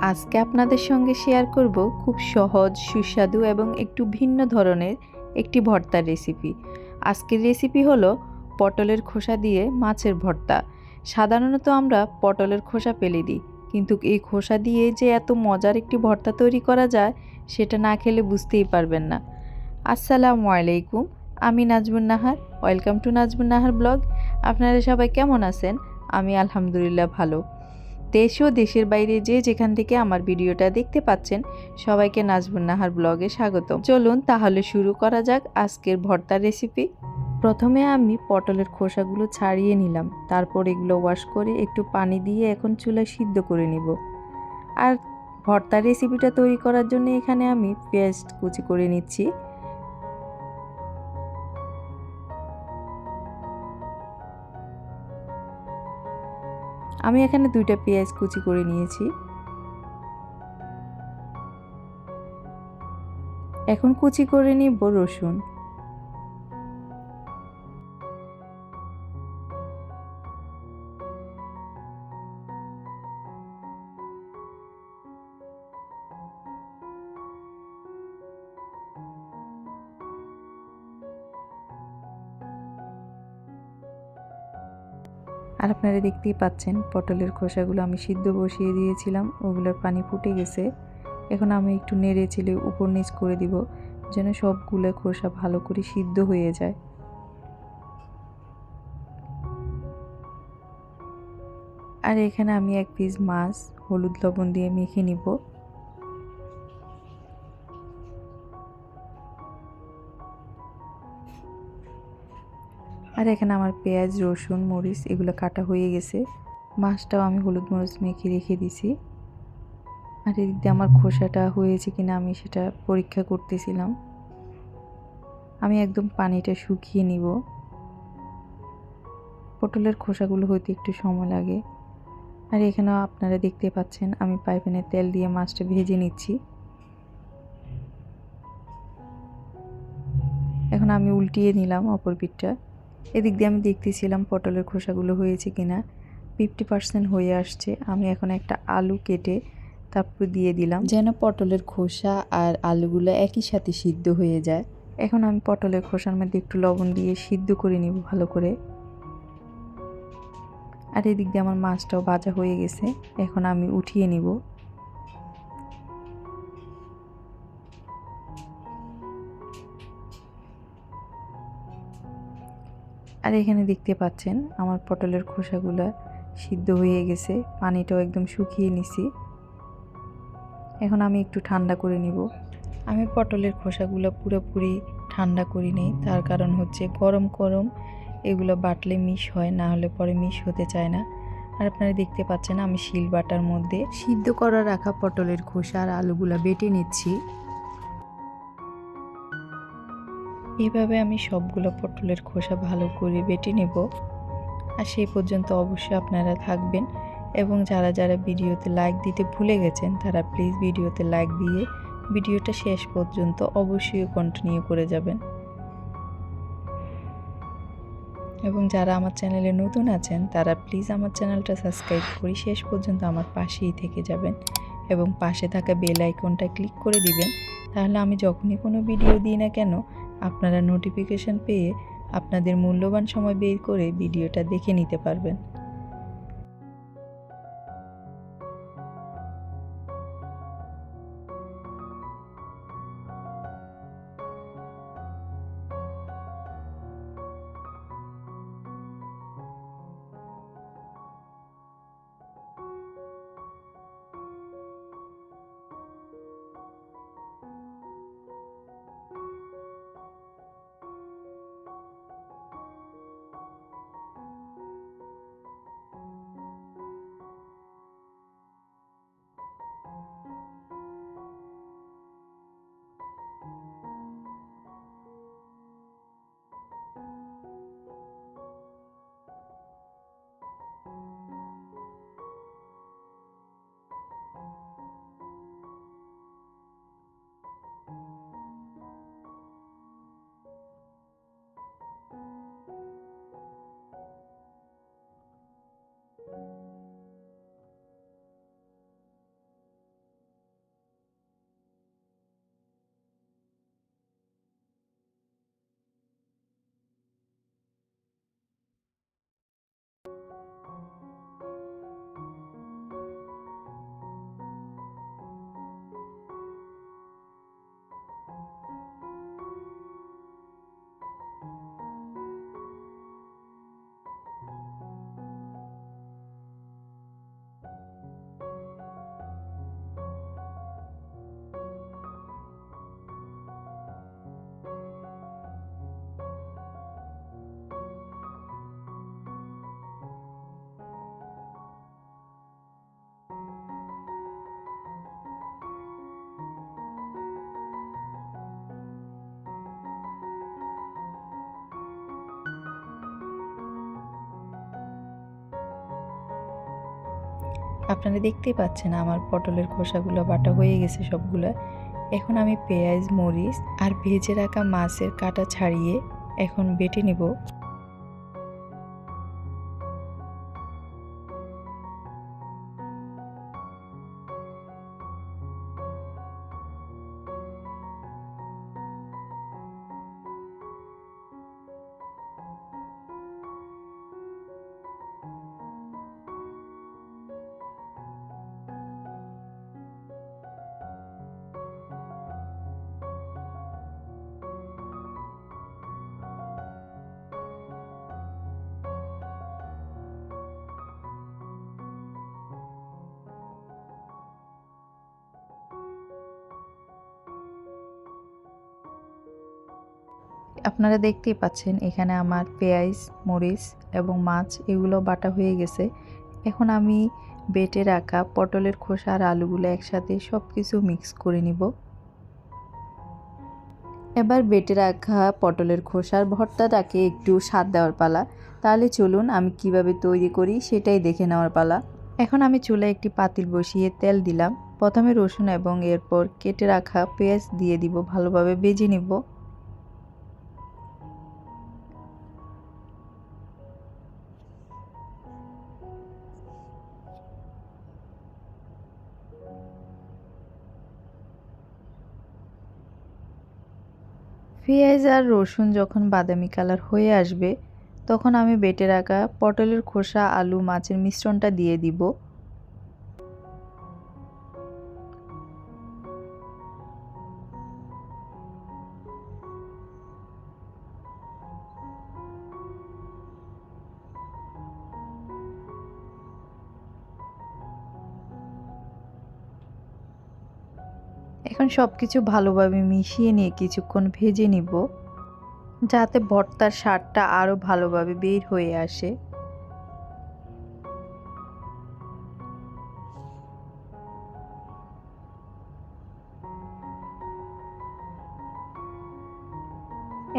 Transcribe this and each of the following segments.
আজকে আপনাদের সঙ্গে শেয়ার করব খুব সহজ, সুস্বাদু এবং একটু ভিন্ন ধরনের একটি ভর্তার রেসিপি। আজকের রেসিপি হলো পটলের খোসা দিয়ে মাছের ভর্তা। সাধারণত আমরা পটলের খোসা ফেলে দিই, কিন্তু এই খোসা দিয়ে যে এত মজার একটি ভর্তা তৈরি করা যায় সেটা না খেলে বুঝতেই পারবেন না। আসসালামু আলাইকুম, আমি Najmun Nahar. Welcome to Najmun Nahar blog. আপনারা সবাই কেমন আছেন? আমি আলহামদুলিল্লাহ ভালো। দেশ ও দেশের বাইরে যে যেখান থেকে আমার ভিডিওটা দেখতে পাচ্ছেন সবাইকে নাজমুন নাহার ব্লগে স্বাগত। চলুন তাহলে শুরু করা যাক আজকের ভর্তার রেসিপি। প্রথমে আমি পটলের খোসাগুলো ছাড়িয়ে নিলাম, তারপর এগুলো ওয়াশ করে একটু পানি দিয়ে এখন চুলায় সিদ্ধ করে নিব। আর ভর্তার রেসিপিটা তৈরি করার জন্য এখানে আমি পেঁয়াজ কুচি করে নিচ্ছি। আমি এখানে 2টা পেঁয়াজ কুচি করে নিয়েছি। এখন কুচি করে নিব রসুন। আর আপনারা দেখতেই পাচ্ছেন পটলের খোসাগুলো আমি সিদ্ধ বসিয়ে দিয়েছিলাম, ওগুলোর পানি ফুটে গেছে। এখন আমি একটু নেড়ে চেড়ে উপর নিচ করে দিব যেন সবগুলো খোসা ভালো করে সিদ্ধ হয়ে যায়। আর এখানে আমি 1 পিস মাছ হলুদ লবণ দিয়ে মেখে নিব। আর এখানে আমার পেঁয়াজ, রসুন, মরিচ এগুলো কাটা হয়ে গেছে। মাছটাও আমি হলুদ মরিচ মেখে রেখে দিছি। আর এদিক দিয়ে আমার খোসাটা হয়েছে কিনা আমি সেটা পরীক্ষা করতেছিলাম। আমি একদম পানিটা শুকিয়ে নিব। পটলের খোসাগুলো হইতে একটু সময় লাগে। আর এখানেও আপনারা দেখতে পাচ্ছেন আমি ফ্রাইপ্যানে তেল দিয়ে মাছটা ভেজে নিচ্ছি। এখন আমি উল্টিয়ে নিলাম অপর পিঠটা। এদিক দিয়ে আমি দেখতেছিলাম পটলের খোসাগুলো হয়েছে কিনা। 50% হয়ে আসছে। আমি এখন একটা আলু কেটে তারপর দিয়ে দিলাম যেন পটলের খোসা আর আলুগুলো একই সাথে সিদ্ধ হয়ে যায়। এখন আমি পটলের খোসার মধ্যে একটু লবণ দিয়ে সিদ্ধ করে নিব ভালো করে। আর এদিক দিয়ে আমার মাছটাও ভাজা হয়ে গেছে, এখন আমি উঠিয়ে নিব। আর এখানে দেখতে পাচ্ছেন আমার পটলের খোসাগুলো সিদ্ধ হয়ে গেছে, পানিটাও একদম শুকিয়ে নিছি। এখন আমি একটু ঠান্ডা করে নিব। আমি পটলের খোসাগুলো পুরোপুরি ঠান্ডা করি নেই, তার কারণ হচ্ছে গরম গরম এগুলো বাটলে মিশ হয়, না হলে পরে মিশ হতে চায় না। আর আপনারা দেখতে পাচ্ছেন আমি শিল বাটার মধ্যে সিদ্ধ করা রাখা পটলের খোসা আর আলুগুলো বেটে নিচ্ছি। এভাবে আমি সবগুলো পটলের খোসা ভালো করে বেটে নেব। আর সেই পর্যন্ত অবশ্যই আপনারা থাকবেন, এবং যারা যারা ভিডিওতে লাইক দিতে ভুলে গেছেন তারা প্লিজ ভিডিওতে লাইক দিয়ে ভিডিওটা শেষ পর্যন্ত অবশ্যই কন্টিনিউ করে যাবেন। এবং যারা আমার চ্যানেলে নতুন আছেন তারা প্লিজ আমার চ্যানেলটা সাবস্ক্রাইব করে শেষ পর্যন্ত আমার পাশেই থেকে যাবেন এবং পাশে থাকা বেল আইকনটা ক্লিক করে দিবেন। তাহলে আমি যখনই কোনো ভিডিও দিই না কেন আপনারা নোটিফিকেশন পেয়ে আপনাদের মূল্যবান সময় বের করে ভিডিওটা দেখে নিতে পারবেন। আপনারা দেখতেই পাচ্ছেন আমার পটলের খোসাগুলো বাটা হয়ে গেছে সবগুলা। এখন আমি পেঁয়াজ, মরিচ আর ভেজে রাখা মাছের কাঁটা ছাড়িয়ে এখন বেটে নিব। আপনারা দেখতেই পাচ্ছেন এখানে আমার পেঁয়াজ, মরিচ এবং মাছ এগুলো বাটা হয়ে গেছে। এখন আমি বেটে রাখা পটলের খোসা আর আলুগুলো একসাথে সব কিছু মিক্স করে নিব। এবার বেটে রাখা পটলের খোসার ভর্তাটাকে একটু স্বাদ দেওয়ার পালা। তাহলে চলুন আমি কিভাবে তৈরি করি সেটাই দেখে নেওয়ার পালা। এখন আমি চুলায় একটি পাতিল বসিয়ে তেল দিলাম। প্রথমে রসুন এবং এরপর কেটে রাখা পেঁয়াজ দিয়ে দিব, ভালোভাবে ভেজে নিব। পেঁয়াজ আর রসুন যখন বাদামি কালার হয়ে আসবে তখন আমি বেটে রাখা পটলের খোসা, আলু, মাছের মিশ্রণটা দিয়ে দিব। এখন সব কিছু ভালোভাবে মিশিয়ে নিয়ে কিছুক্ষণ ভেজে নিব, যাতে ভর্তার স্বাদটা আরও ভালোভাবে বের হয়ে আসে।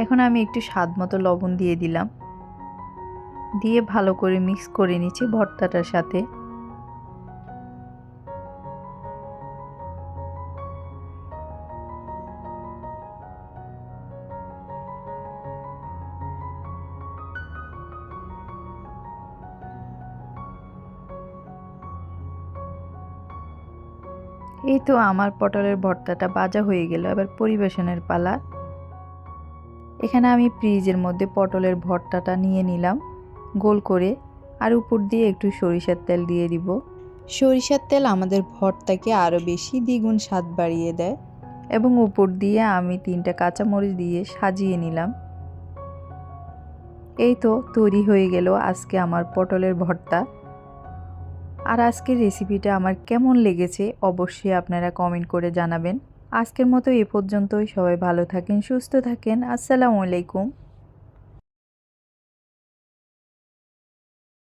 এখন আমি একটু স্বাদ মতো লবণ দিয়ে দিলাম, দিয়ে ভালো করে মিক্স করে নিচ্ছি ভর্তাটার সাথে। এই তো আমার পটলের ভর্তাটা ভাজা হয়ে গেল, এবার পরিবেশনের পালা। এখানে আমি ফ্রিজের মধ্যে পটলের ভর্তাটা নিয়ে নিলাম গোল করে, আর উপর দিয়ে একটু সরিষার তেল দিয়ে দিব। সরিষার তেল আমাদের ভর্তাকে আরও বেশি দ্বিগুণ স্বাদ বাড়িয়ে দেয়। এবং উপর দিয়ে আমি 3টা কাঁচামরিচ দিয়ে সাজিয়ে নিলাম। এই তো তৈরি হয়ে গেল আজকে আমার পটলের ভর্তা। আর আজকের রেসিপিটা আমার কেমন লেগেছে অবশ্যই আপনারা কমেন্ট করে জানাবেন। আজকের মতো এ পর্যন্তই। সবাই ভালো থাকেন, সুস্থ থাকেন। আসসালামু আলাইকুম।